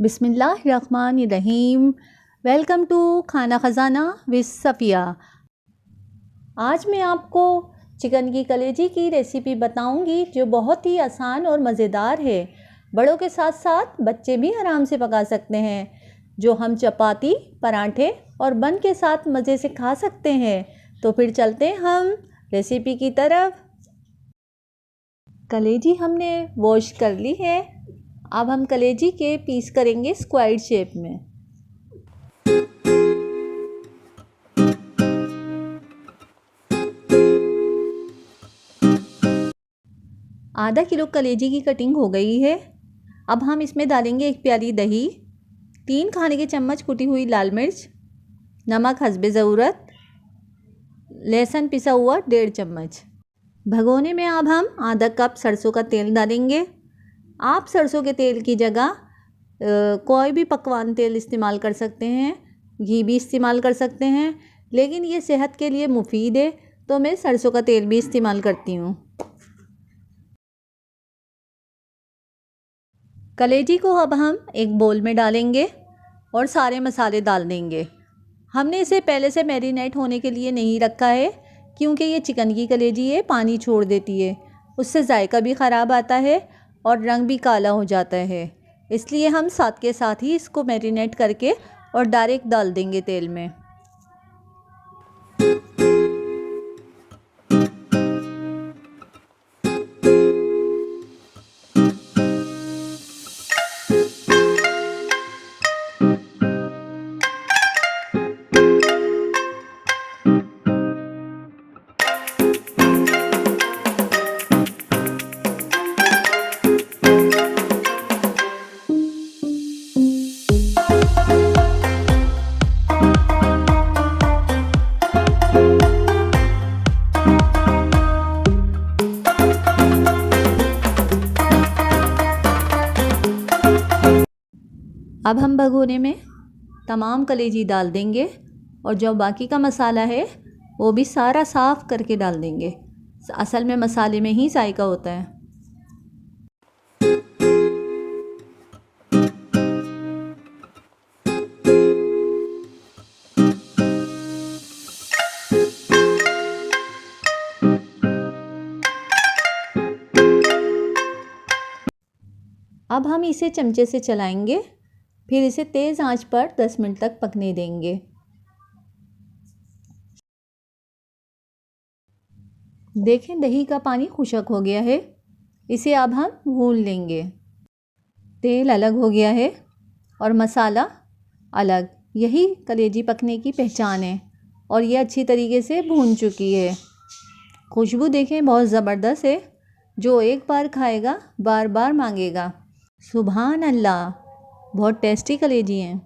बिस्मिल्लाहिर्रहमानिर्रहीम। Welcome to खाना ख़जाना with Safiya. आज मैं आपको चिकन की कलेजी की रेसिपी बताऊंगी जो बहुत ही आसान और मज़ेदार है। बड़ों के साथ साथ बच्चे भी आराम से पका सकते हैं, जो हम चपाती, पराठे और बन के साथ मज़े से खा सकते हैं। तो फिर चलते हैं हम रेसिपी की तरफ। कलेजी हमने वॉश कर ली है। अब हम कलेजी के पीस करेंगे स्क्वायर शेप में। आधा किलो कलेजी की कटिंग हो गई है। अब हम इसमें डालेंगे 1 प्याली दही, 3 खाने के चम्मच कुटी हुई लाल मिर्च, नमक हस्बे ज़रूरत, लहसुन पिसा हुआ 1.5 चम्मच। भगोने में अब हम आधा कप सरसों का तेल डालेंगे। आप सरसों के तेल की जगह कोई भी पकवान तेल इस्तेमाल कर सकते हैं, घी भी इस्तेमाल कर सकते हैं, लेकिन ये सेहत के लिए मुफीद है तो मैं सरसों का तेल भी इस्तेमाल करती हूँ। कलेजी को अब हम एक बोल में डालेंगे और सारे मसाले डाल देंगे। हमने इसे पहले से मैरिनेट होने के लिए नहीं रखा है, क्योंकि ये चिकन की कलेजी है, पानी छोड़ देती है, उससे जायका भी ख़राब आता है और रंग भी काला हो जाता है। इसलिए हम साथ के साथ ही इसको मैरिनेट करके और डायरेक्ट डाल देंगे तेल में। अब हम भगोने में तमाम कलेजी डाल देंगे और जो बाकी का मसाला है वो भी सारा साफ़ करके डाल देंगे। असल में मसाले में ही जायका होता है। अब हम इसे चमचे से चलाएंगे, फिर इसे तेज़ आंच पर 10 मिनट तक पकने देंगे। देखें दही का पानी खुशक हो गया है, इसे अब हम भून लेंगे। तेल अलग हो गया है और मसाला अलग, यही कलेजी पकने की पहचान है। और ये अच्छी तरीके से भून चुकी है। खुशबू देखें बहुत ज़बरदस्त है, जो एक बार खाएगा बार बार मांगेगा। सुभान अल्लाह, बहुत टेस्टी कलेजी हैं।